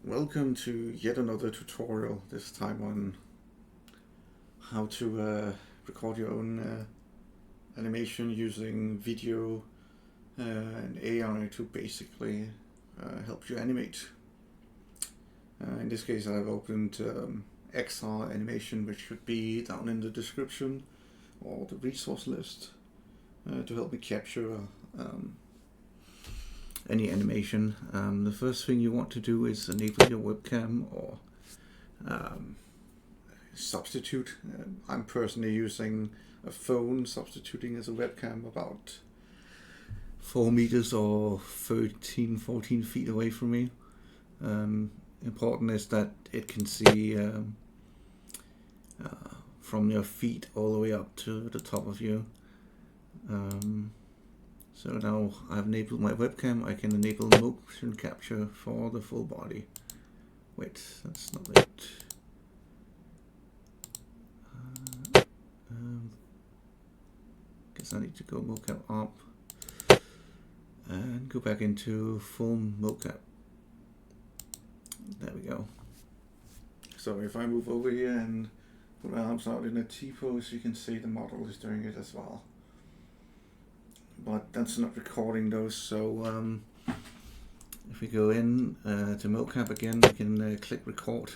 Welcome to yet another tutorial, this time on how to record your own animation using video and AI to basically help you animate. In this case I've opened XR Animation, which should be down in the description or the resource list to help me capture any animation. The first thing you want to do is enable your webcam or substitute. I'm personally using a phone substituting as a webcam about 4 meters or 14 feet away from me. Important is that it can see from your feet all the way up to the top of you. So now I've enabled my webcam. I can enable motion capture for the full body. Wait, that's not it. Guess I need to go mocap up and go back into full mocap. There we go. So if I move over here and put my arms out in a T-pose, you can see the model is doing it as well. But that's not recording those, so if we go in to mocap again, we can click record.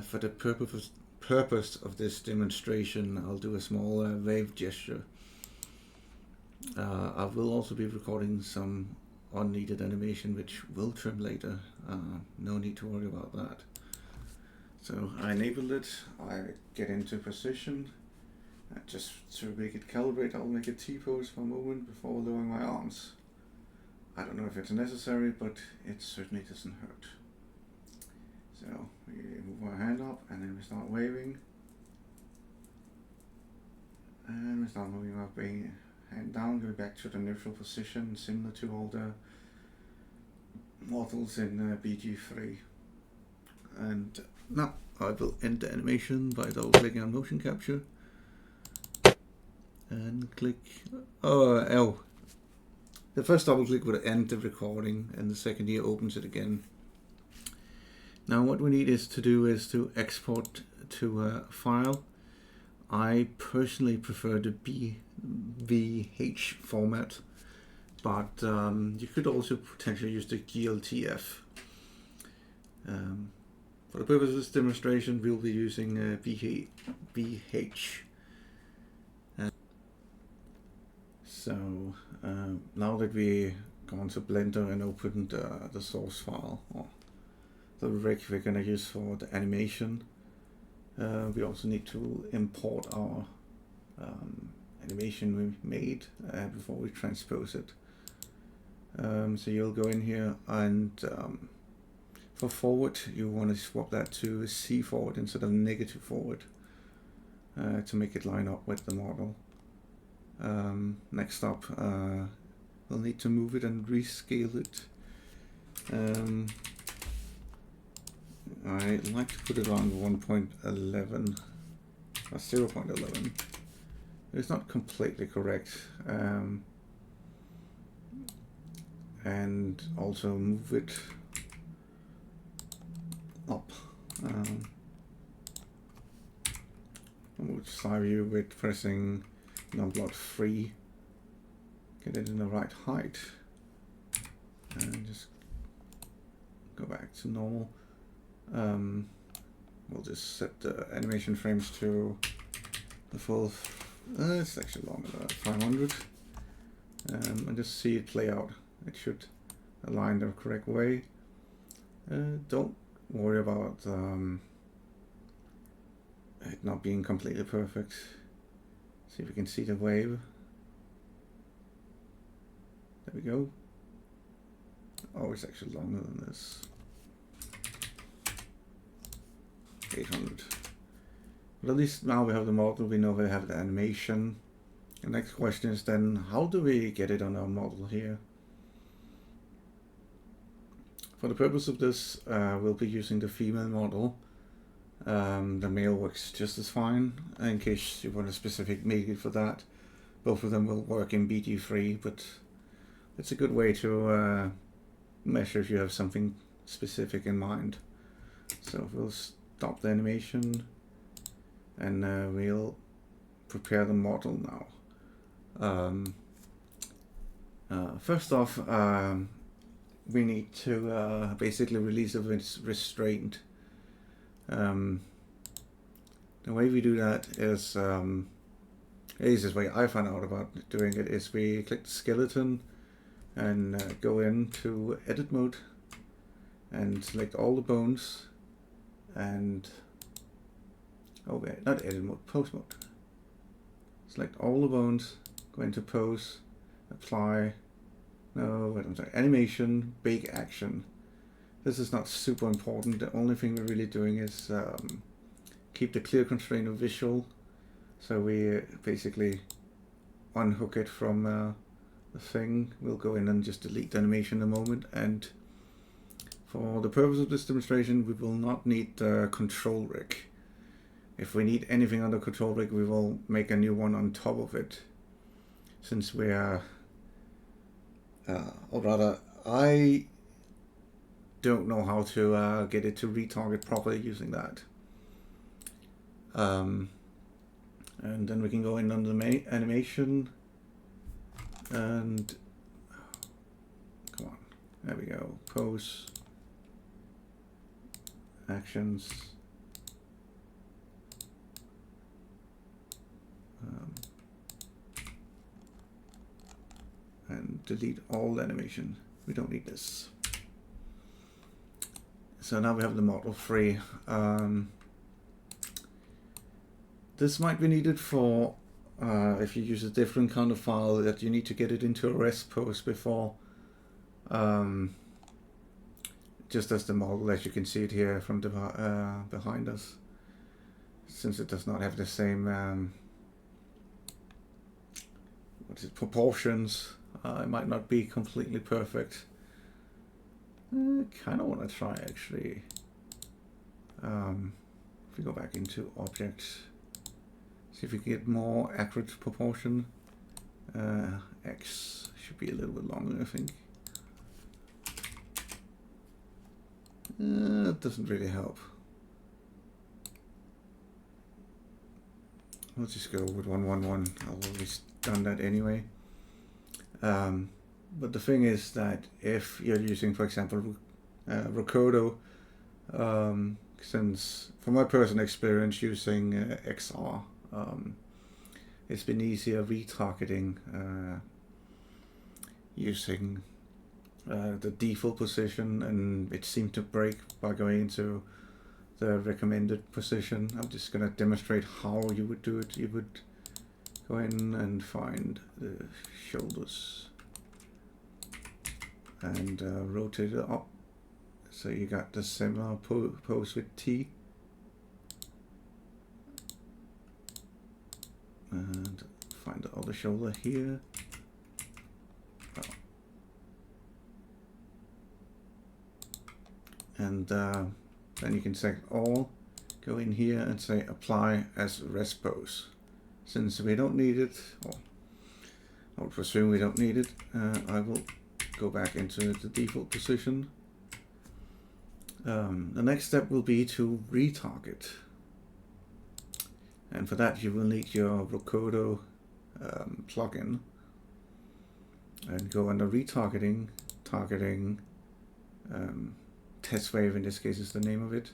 For the purpose of this demonstration, I'll do a small wave gesture. I will also be recording some unneeded animation, which will trim later. No need to worry about that. So I enable it, I get into position. Just to make it calibrate, I'll make a T-pose for a moment before lowering my arms. I don't know if it's necessary, but it certainly doesn't hurt. So we move our hand up and then we start waving. And we start moving our hand down, go back to the neutral position, similar to all the models in BG3. And now I will end the animation by double clicking on motion capture. And click, the first double click would end the recording, and the second here opens it again. Now what we need is to export to a file. I personally prefer the BVH format, but you could also potentially use the GLTF. For the purpose of this demonstration, we'll be using BH. So now that we gone to Blender and opened the source file, or the rig we're going to use for the animation, we also need to import our animation we made before we transpose it. So you'll go in here and for forward you want to swap that to C forward instead of negative forward to make it line up with the model. Next up, we'll need to move it and rescale it. I like to put it on 1.11 or 0.11. It's not completely correct. And also move it up. Move side view with pressing non-block 3, get it in the right height, and just go back to normal. We'll just set the animation frames to the full, it's actually longer than 500, and just see it play out. It should align the correct way. Don't worry about it not being completely perfect. See if we can see the wave. There we go. Oh, it's actually longer than this. 800. But at least now we have the model, we know we have the animation. The next question is then, how do we get it on our model here? For the purpose of this, we'll be using the female model. The male works just as fine. In case you want a specific male for that, both of them will work in BG3, but it's a good way to measure if you have something specific in mind. So we'll stop the animation, and we'll prepare the model now. First off, we need to basically release a restraint. The way we do that is, the easiest way I found out about doing it is we click the skeleton and go into edit mode and select all the bones and, oh wait, not edit mode, pose mode. Select all the bones, go into pose, apply, no, wait, I'm sorry, animation, bake action. This is not super important. The only thing we're really doing is keep the clear constraint of visual. So we basically unhook it from the thing. We'll go in and just delete the animation in a moment. And for the purpose of this demonstration, we will not need the control rig. If we need anything on the control rig, we will make a new one on top of it. Since we are, or rather, I don't know how to get it to retarget properly using that. And then we can go in under the animation and come on, there we go, pose, actions, and delete all animation. We don't need this. So now we have the model free. This might be needed for if you use a different kind of file that you need to get it into a rest pose before, just as the model, as you can see it here from the behind us, since it does not have the same proportions. It might not be completely perfect. I kind of want to try actually. If we go back into objects, see if we can get more accurate proportion. X should be a little bit longer, I think. It doesn't really help. Let's just go with 111. I've always done that anyway. But the thing is that if you're using, for example, Rocodo, since from my personal experience using XR, it's been easier retargeting using the default position, and it seemed to break by going into the recommended position. I'm just going to demonstrate how you would do it. You would go in and find the shoulders and rotate it up so you got the similar pose with T, and find the other shoulder here. And then you can select all, go in here and say apply as rest pose. Since we don't need it, or I would presume we don't need it, I will go back into the default position. The next step will be to retarget. And for that you will need your Rocodo plugin. And go under retargeting, targeting, test wave in this case is the name of it.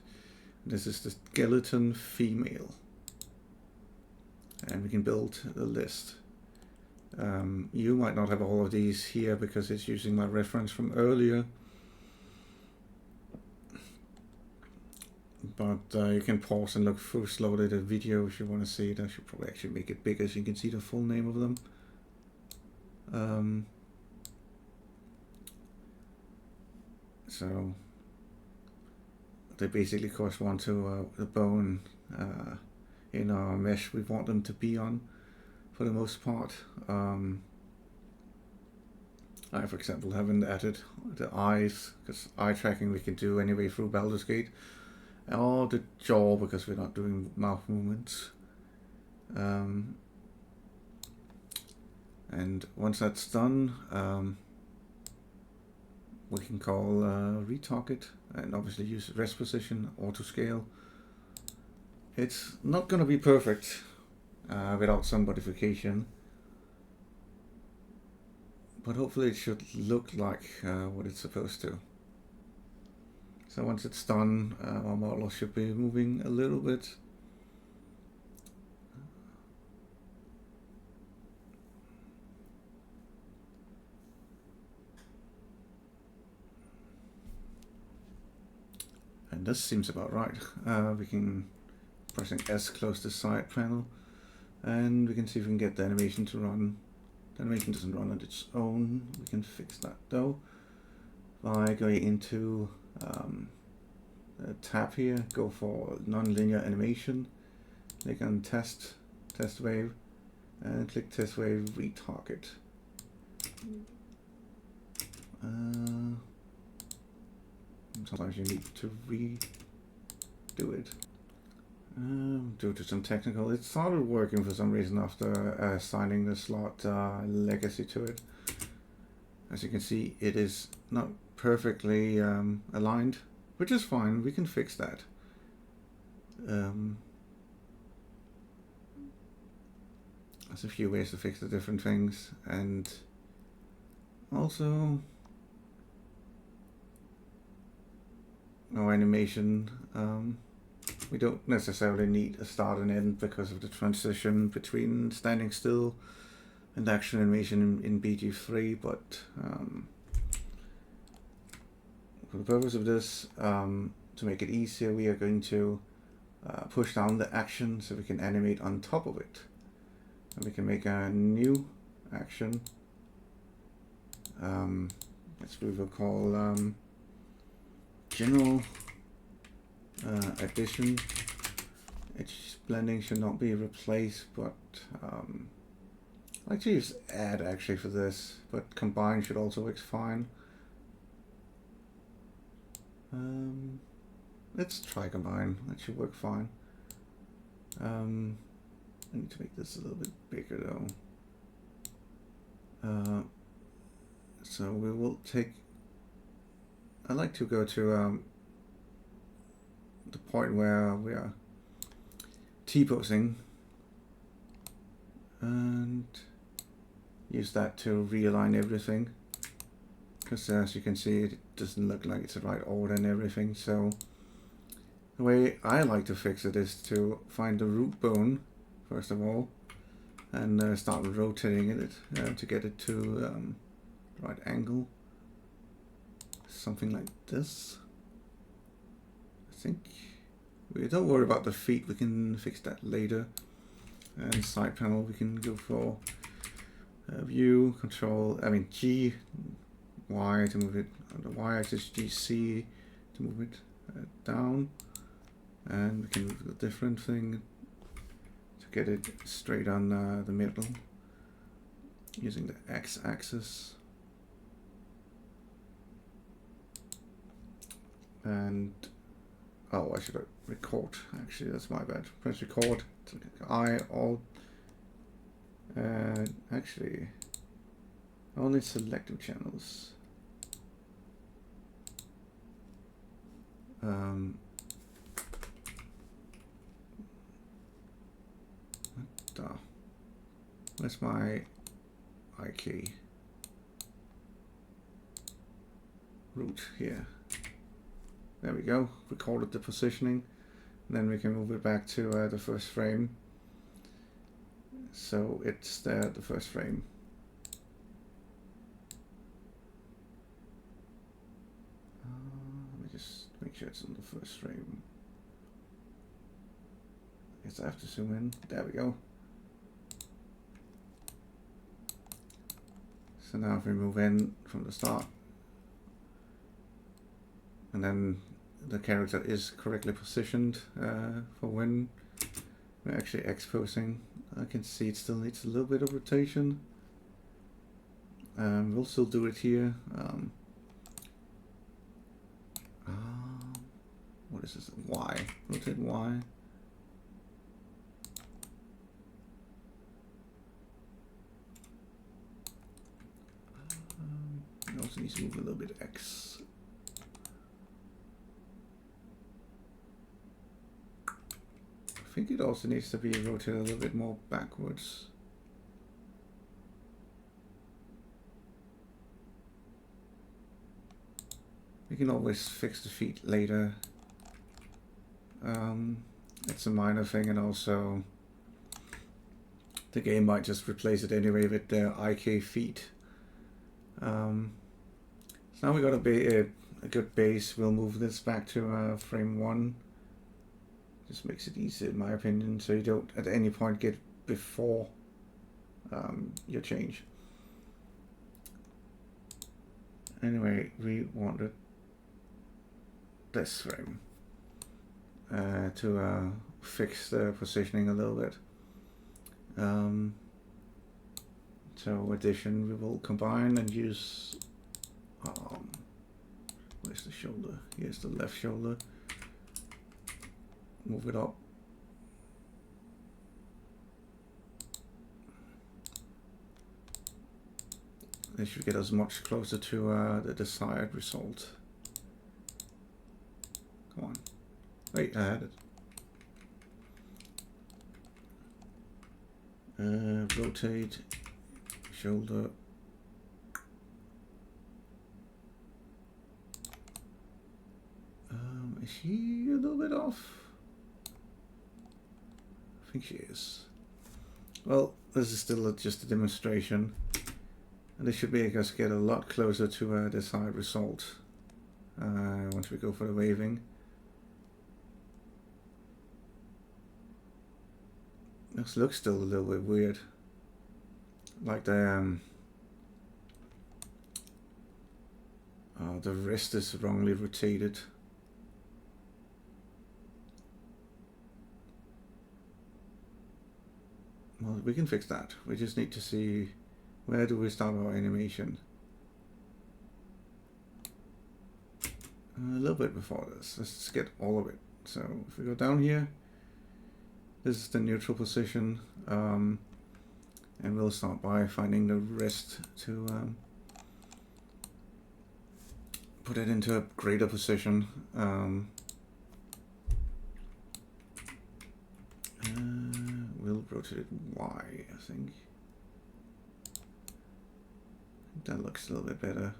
This is the skeleton female. And we can build the list. You might not have all of these here because it's using my reference from earlier. But you can pause and look through slowly the video if you want to see it. I should probably actually make it bigger so you can see the full name of them. So they basically correspond to the bone in our mesh we want them to be on for the most part. I, for example, haven't added the eyes because eye tracking we can do anyway through Baldur's Gate, or the jaw because we're not doing mouth movements. And once that's done, we can call retarget, and obviously use rest position, auto scale. It's not going to be perfect without some modification, but hopefully it should look like what it's supposed to. So once it's done, our model should be moving a little bit. And this seems about right. We can, pressing S, close the side panel, and we can see if we can get the animation to run. The animation doesn't run on its own. We can fix that though by going into a tab here, go for non-linear animation, click on test wave, and click test wave retarget. Sometimes you need to redo it. Due to some technical, it started working for some reason after assigning the slot legacy to it. As you can see, it is not perfectly aligned, which is fine. We can fix that. There's a few ways to fix the different things, and also our animation. We don't necessarily need a start and end because of the transition between standing still and action animation in BG3, but for the purpose of this, to make it easier, we are going to push down the action so we can animate on top of it. And we can make a new action, which we will call general addition. Edge blending should not be replaced, but I like to use add actually for this, but combine should also work fine. Let's try combine. That should work fine. I need to make this a little bit bigger though. So we will take. I like to go to the point where we are T-posing and use that to realign everything, because as you can see, it doesn't look like it's the right order and everything. So the way I like to fix it is to find the root bone first of all and start rotating it to get it to right angle, something like this. I think we don't worry about the feet, we can fix that later. And side panel, we can go for view, control, G, Y to move it on the Y axis, GC to move it down, and we can move a different thing to get it straight on the middle using the X axis. And oh, I should record. Actually, that's my bad. Press record. I all. Actually, only selective channels. Where's my I key? Root here. There we go, recorded the positioning. Then we can move it back to the first frame. So it's there, the first frame. Let me just make sure it's in the first frame. I guess I have to zoom in. There we go. So now if we move in from the start, and then the character is correctly positioned for when we're actually exposing. I can see it still needs a little bit of rotation. We'll still do it here. What is this? Y. Rotate Y. It also needs to move a little bit X. I think it also needs to be rotated a little bit more backwards. We can always fix the feet later. It's a minor thing, and also the game might just replace it anyway with the IK feet. So now we got a good base. We'll move this back to frame 1. Just makes it easier in my opinion, so you don't at any point get before your change. Anyway, we wanted this frame to fix the positioning a little bit. So addition, we will combine and use, where's the shoulder? Here's the left shoulder. Move it up. This should get us much closer to the desired result. Come on. Wait, I had it. Rotate, shoulder. Is she a little bit off? I think she is. Well, this is still just a demonstration, and this should make us get a lot closer to a desired result once we go for the waving. This looks still a little bit weird, like the wrist is wrongly rotated. Well, we can fix that. We just need to see where do we start our animation. A little bit before this. Let's get all of it. So if we go down here, this is the neutral position, and we'll start by finding the wrist to put it into a greater position. We'll rotate it Y, I think. That looks a little bit better.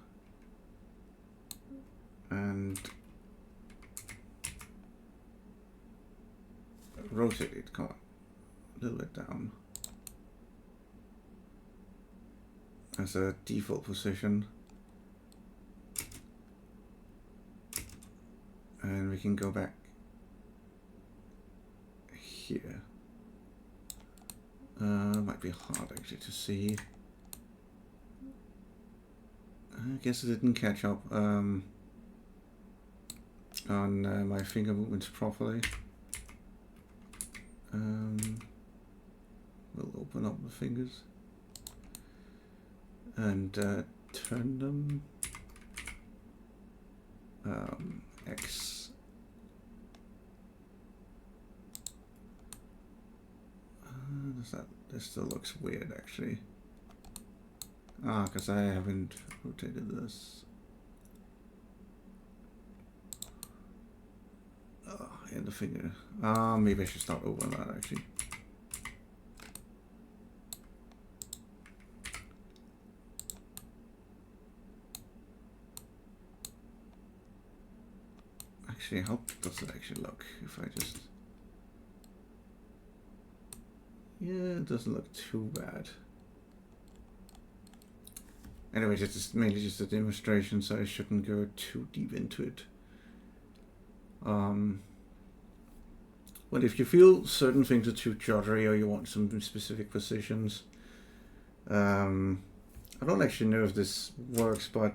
And rotate it, come on, a little bit down. As a default position. And we can go back here. Might be hard actually to see. I guess it didn't catch up on my finger movements properly. We'll open up the fingers and turn them X. This still looks weird actually. Because I haven't rotated this. And the finger. Maybe I should start over that actually. Actually, how does it actually look if I just... Yeah, it doesn't look too bad. Anyway, it's mainly just a demonstration, so I shouldn't go too deep into it. But if you feel certain things are too juddery or you want some specific positions, I don't actually know if this works, but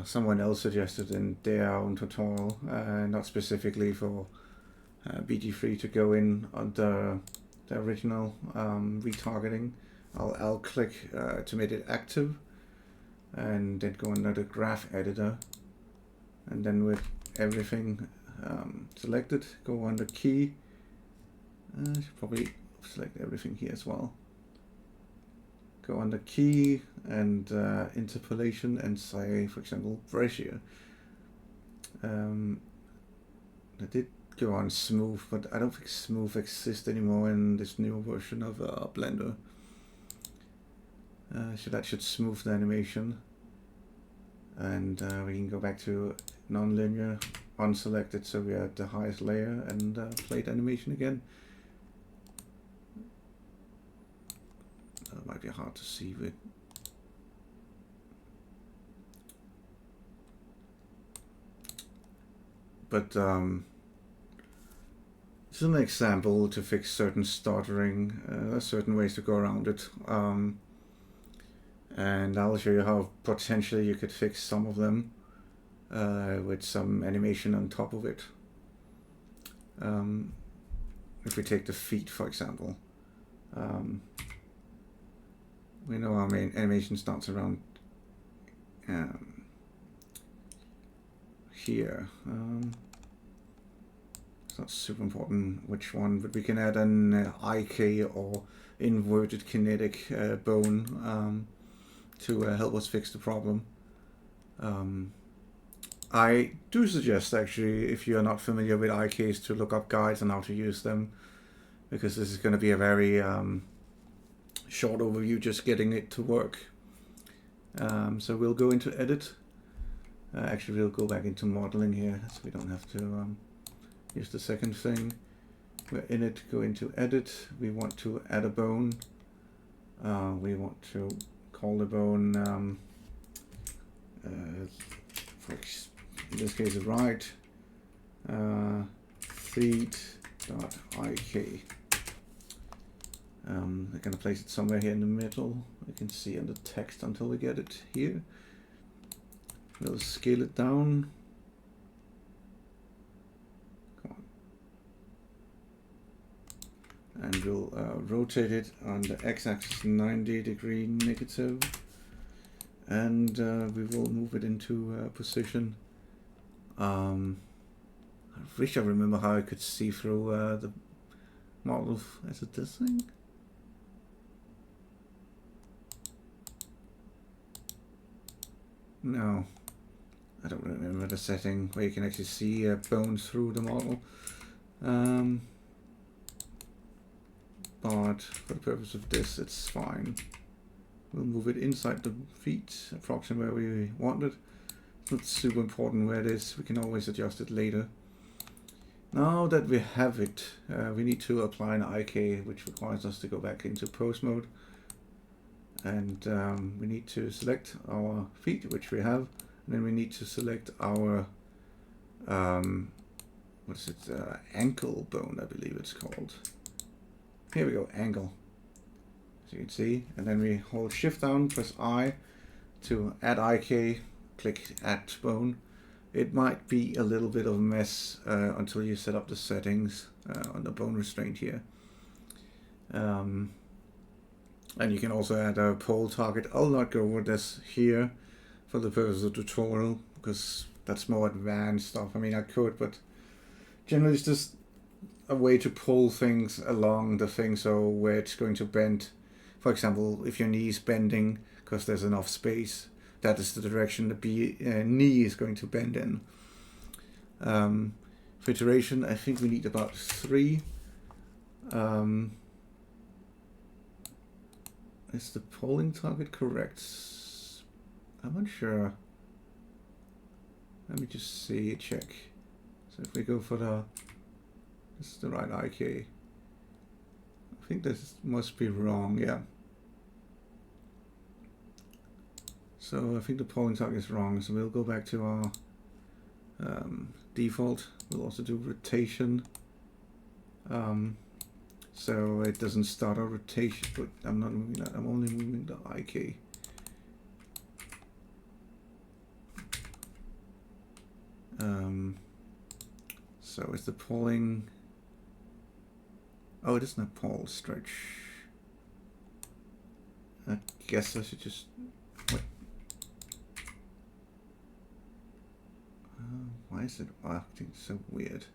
someone else suggested in their own tutorial, not specifically for BG3 to go in on the original retargeting. I'll click to make it active, and then go under the graph editor, and then with everything selected, go under key. I should probably select everything here as well. go under key and interpolation and say, for example, ratio. I did go on smooth, but I don't think smooth exists anymore in this new version of Blender. So that should smooth the animation. And we can go back to non-linear, unselected, so we're at the highest layer, and plate animation again. That might be hard to see with. But this is an example to fix certain stuttering. There's certain ways to go around it. And I'll show you how potentially you could fix some of them with some animation on top of it. If we take the feet, for example, we know our main animation starts around here. It's not super important which one, but we can add an IK or inverted kinetic bone to help us fix the problem. I do suggest, actually, if you are not familiar with IKs, to look up guides on how to use them, because this is going to be a very short overview, just getting it to work. So we'll go into edit. Actually, we'll go back into modeling here, so we don't have to use the second thing. We're in it, go into edit. We want to add a bone. We want to call the bone, in this case, right, feet.ik. I'm going to place it somewhere here in the middle. You can see in the text until we get it here. We'll scale it down. Come on. And we'll rotate it on the x-axis 90° negative. And we will move it into position. I wish I remember how I could see through the model. Is it this thing? No, I don't remember the setting where you can actually see bones through the model. But for the purpose of this, it's fine. We'll move it inside the feet, approximately where we want it. It's not super important where it is. We can always adjust it later. Now that we have it, we need to apply an IK, which requires us to go back into pose mode. And we need to select our feet, which we have. And then we need to select our, what is it, ankle bone, I believe it's called. Here we go, ankle. As you can see, and then we hold shift down, press I to add IK, click add bone. It might be a little bit of a mess until you set up the settings on the bone restraint here. And you can also add a pole target. I'll not go over this here for the purpose of the tutorial, because that's more advanced stuff. I mean, I could, but generally it's just a way to pull things along the thing so where it's going to bend. For example, if your knee is bending because there's enough space, that is the direction the knee is going to bend in. For iteration, I think we need about 3. Is the polling target correct? I'm not sure. Let me just see, check. So if we go for this is the right IK. I think this must be wrong, yeah. So I think the polling target is wrong, so we'll go back to our default. We'll also do rotation. So it doesn't start a rotation, but I'm not moving that, I'm only moving the IK. So is the polling, oh, it isn't a poll stretch. I guess I should just, what? Why is it acting so weird?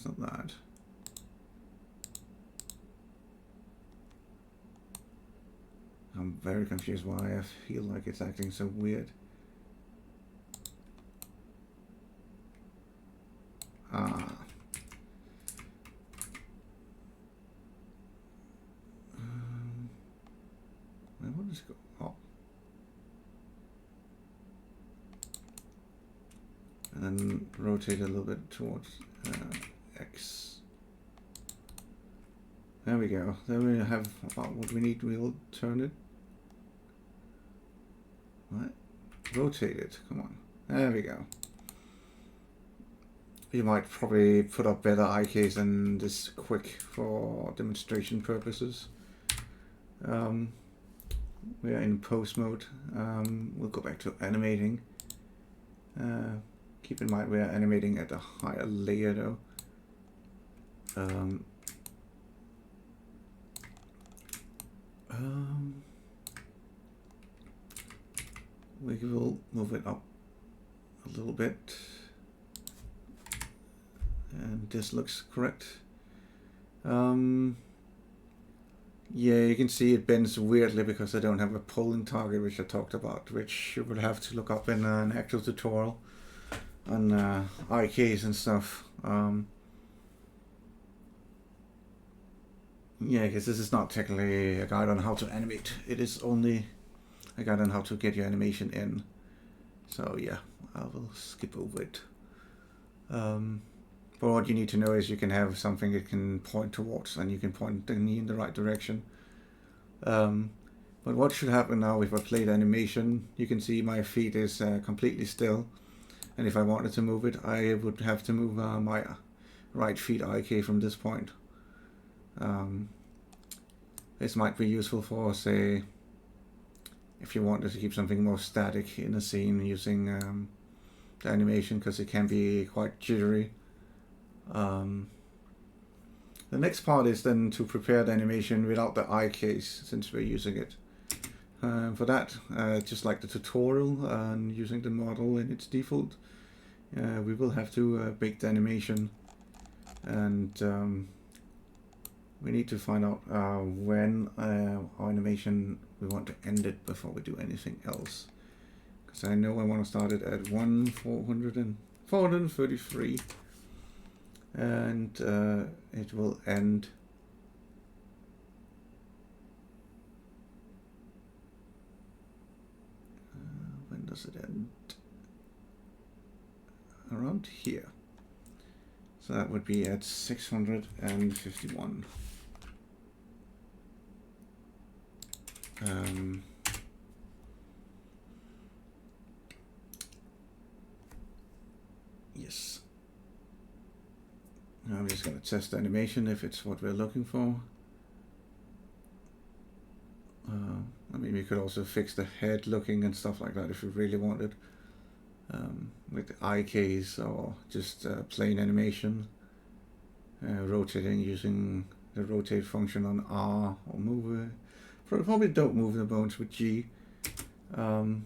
it's not that. I'm very confused why I feel like it's acting so weird. Where will this go? Oh. And then rotate a little bit towards X. There we go. Then we have about what we need. We'll turn it. What? Rotate it. Come on. There we go. You might probably put up better IKs than this quick for demonstration purposes. We are in post mode. We'll go back to animating. Keep in mind we are animating at a higher layer though. We will move it up a little bit. And this looks correct. Yeah, you can see it bends weirdly because I don't have a polling target, which I talked about, which you will have to look up in an actual tutorial on IKs and stuff. Yeah, because this is not technically a guide on how to animate. It is only a guide on how to get your animation in. So yeah, I will skip over it. But what you need to know is you can have something it can point towards, and you can point the knee in the right direction. But what should happen now if I play the animation, you can see my feet is completely still. And if I wanted to move it, I would have to move my right feet IK from this point. This might be useful for, say, if you wanted to keep something more static in a scene using the animation, because it can be quite jittery. The next part is then to prepare the animation without the IKs, since we're using it. For that, just like the tutorial and using the model in its default, we will have to bake the animation, and we need to find out when our animation we want to end it before we do anything else. Because I know I want to start it at 433. And it will end when does it end? Around here. So that would be at 651. Yes. Now I'm just going to test the animation if it's what we're looking for. I mean, we could also fix the head looking and stuff like that if we really wanted. With the IKs or just plain animation. Rotating using the rotate function on R or move. Probably don't move the bones with G. So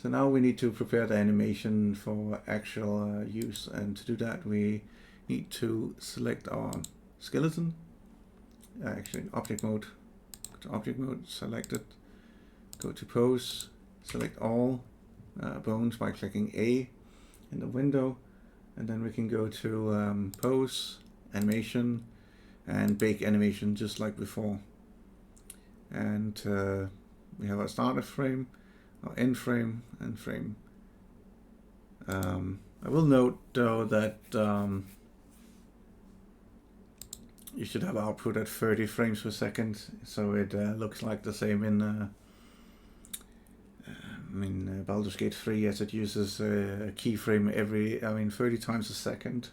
now we need to prepare the animation for actual use, and to do that we need to select our skeleton. Actually, object mode. Go to object mode, select it. Go to pose, select all bones by clicking A in the window, and then we can go to pose, animation, and bake animation just like before. And we have our starter frame, our end frame, and frame. I will note though that you should have output at 30 frames per second, so it looks like the same in Baldur's Gate 3, as it uses a keyframe every 30 times a second.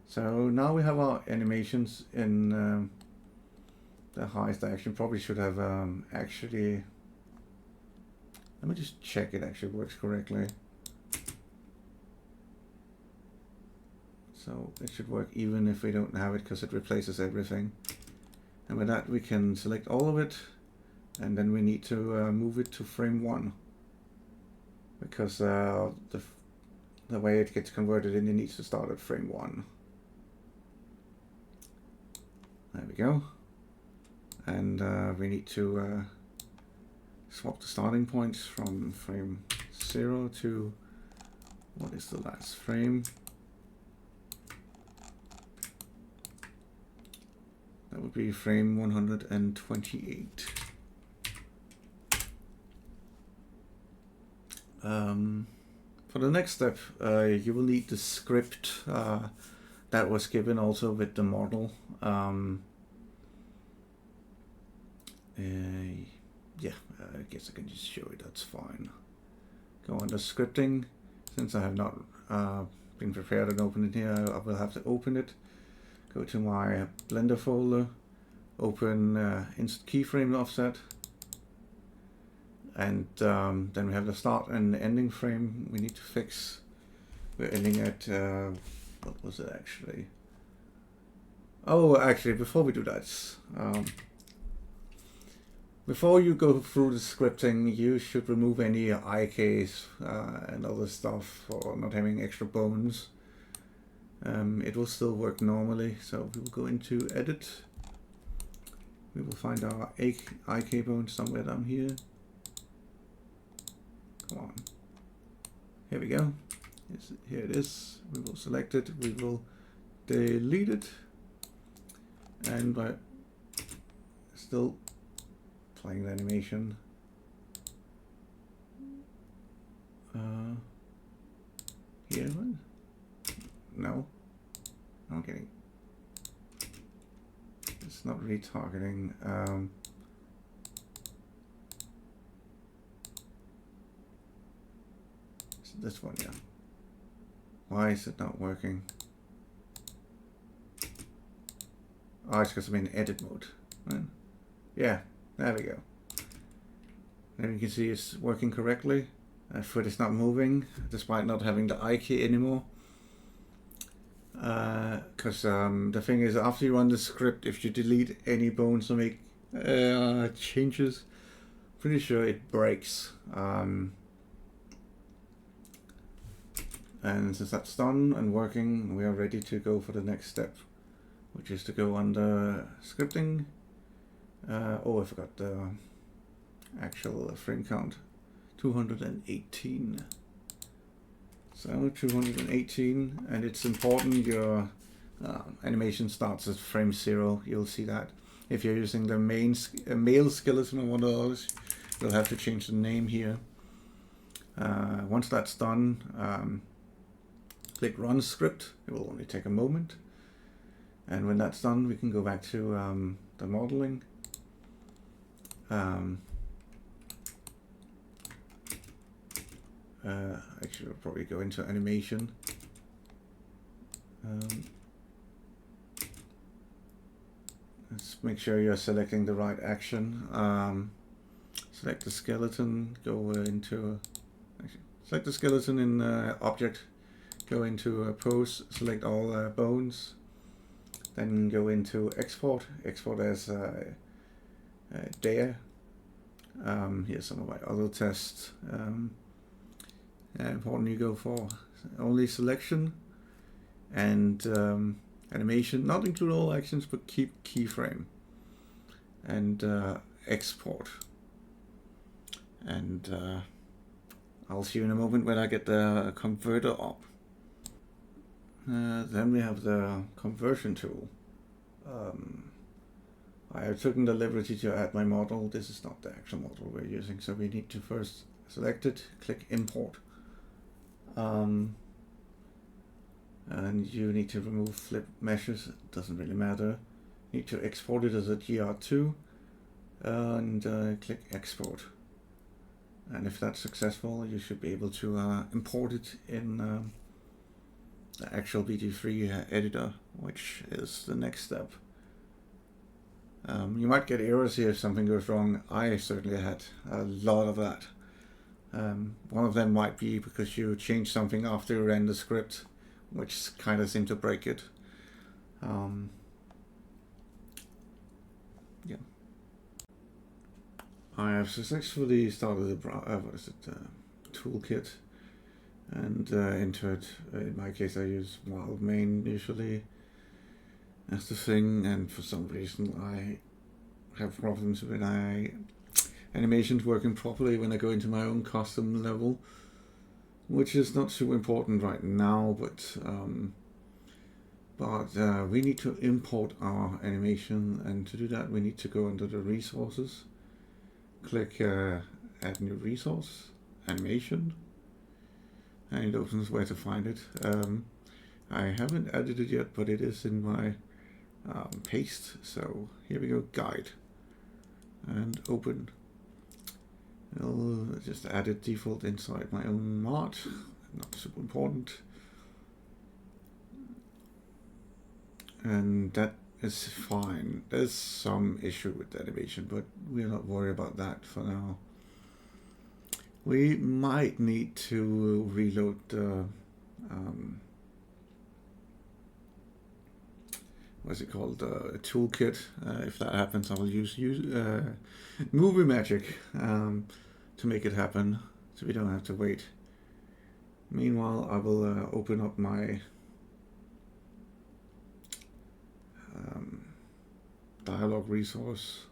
So now we have our animations in the highest action. Probably should have actually. Let me just check it actually works correctly. So it should work even if we don't have it, because it replaces everything. And with that we can select all of it, and then we need to move it to frame 1, because the way it gets converted in, it needs to start at frame 1. There we go. And we need to swap the starting point from frame 0 to, what is the last frame? That would be frame 128. For the next step, you will need the script that was given also with the model. Yeah, I guess I can just show it, that's fine. Go under scripting. Since I have not been prepared and opened it here, I will have to open it. Go to my Blender folder, open insert keyframe offset, and then we have the start and ending frame we need to fix. We're ending at, what was it actually? Oh, actually, before we do that, before you go through the scripting, you should remove any IKs and other stuff for not having extra bones. It will still work normally, so we will go into edit. We will find our IK bone somewhere down here. Come on. Here we go. Here it is. We will select it. We will delete it. And by still playing the animation. Here one? No. I'm kidding. It's not retargeting. It's this one, yeah. Why is it not working? Oh, it's because I'm in edit mode. Right? Yeah, there we go. There you can see it's working correctly. Foot is not moving, despite not having the I key anymore. Because the thing is, after you run the script, if you delete any bones or make changes, pretty sure it breaks. And since that's done and working, we are ready to go for the next step, which is to go under scripting. Oh, I forgot the actual frame count, 218. So 218, and it's important your animation starts at frame 0. You'll see that. If you're using the male skeleton or one of those, you'll have to change the name here. Once that's done, click Run Script. It will only take a moment. And when that's done, we can go back to the modeling. Actually, we'll probably go into animation. Let's make sure you're selecting the right action. Select the skeleton, go into, select the skeleton in object, go into pose, select all bones, then go into export, export as dare. Here's some of my other tests. Important you go for only selection and animation, not include all actions, but keep keyframe and export. And I'll see you in a moment when I get the converter up. Then we have the conversion tool. I have taken the liberty to add my model. This is not the actual model we're using, so we need to first select it, click import. And you need to remove flip meshes, it doesn't really matter. You need to export it as a GR2 and click export. And if that's successful, you should be able to import it in the actual BG3 editor, which is the next step. You might get errors here if something goes wrong. I certainly had a lot of that. One of them might be because you changed something after you ran the script, which kind of seemed to break it. Yeah. I have successfully started the toolkit and entered. In my case, I use wild main usually. That's the thing, and for some reason I have problems with animations working properly when I go into my own custom level, which is not super important right now, but we need to import our animation, and to do that we need to go under the resources, click add new resource, animation, and it opens where to find it. I haven't added it yet, but it is in my paste, so here we go, guide, and open. I'll just add it default inside my own mod, not super important. And that is fine. There's some issue with the animation, but we're not worried about that for now. We might need to reload the what's it called, toolkit. If that happens, I will use movie magic to make it happen, so we don't have to wait. Meanwhile, I will open up my dialog resource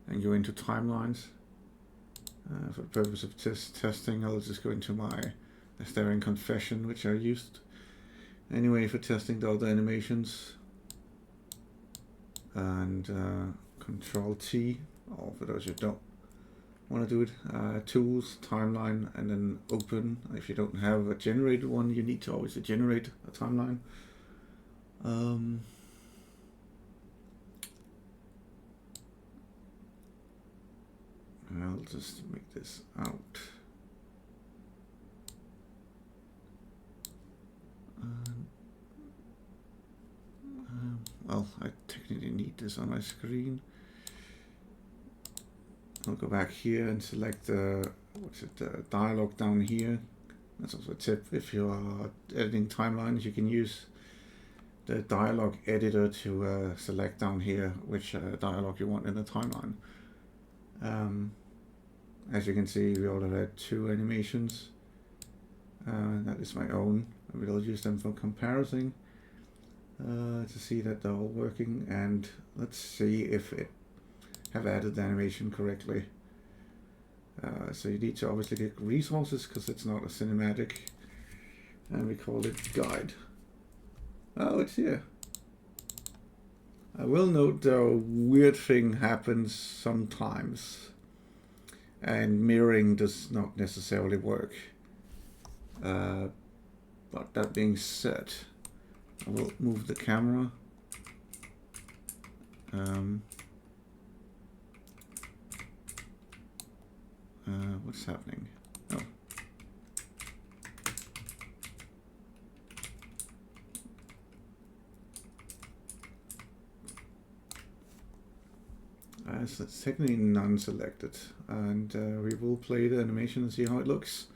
and go into timelines. For the purpose of testing, I'll just go into my staring confession, which I used anyway for testing the other animations, and Control T, or for those who don't want to do it, tools, timeline, and then open. If you don't have a generated one, you need to always generate a timeline. I'll just make this out. Well, I technically need this on my screen. I'll go back here and select the dialog down here. That's also a tip. If you are editing timelines, you can use the dialog editor to select down here which dialog you want in the timeline. As you can see, we already had 2 animations. That is my own. We'll use them for comparison to see that they're all working, and let's see if it have added the animation correctly. So you need to obviously get resources because it's not a cinematic, and we call it guide. Oh, it's here. I will note though, weird thing happens sometimes, and mirroring does not necessarily work. But that being said, I will move the camera. What's happening? Oh. So it's technically non-selected, and we will play the animation and see how it looks.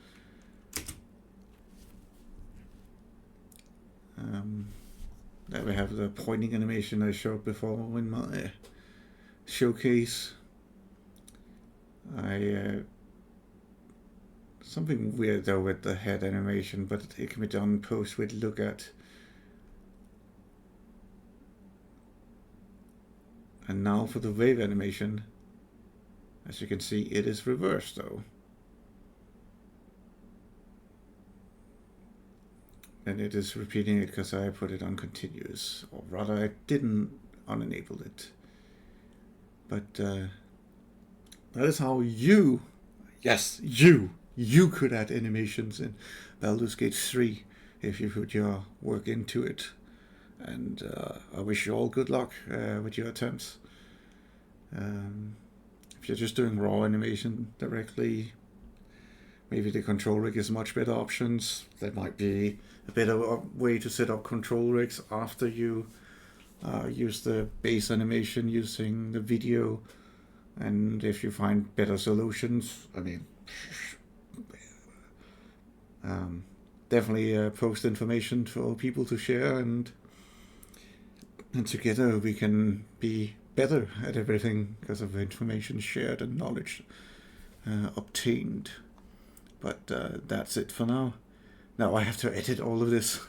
There we have the pointing animation I showed before in my showcase. Something weird though with the head animation, but it can be done post with look at. And now for the wave animation. As you can see, it is reversed though. And it is repeating it because I put it on continuous, or rather I didn't unenable it. But that is how you, yes, you could add animations in Baldur's Gate 3 if you put your work into it. And I wish you all good luck with your attempts. If you're just doing raw animation directly, maybe the control rig is much better options. There might be a better way to set up control rigs after you use the base animation using the video. And if you find better solutions, I mean, definitely post information for people to share, and together we can be better at everything because of information shared and knowledge obtained. But that's it for now. Now I have to edit all of this.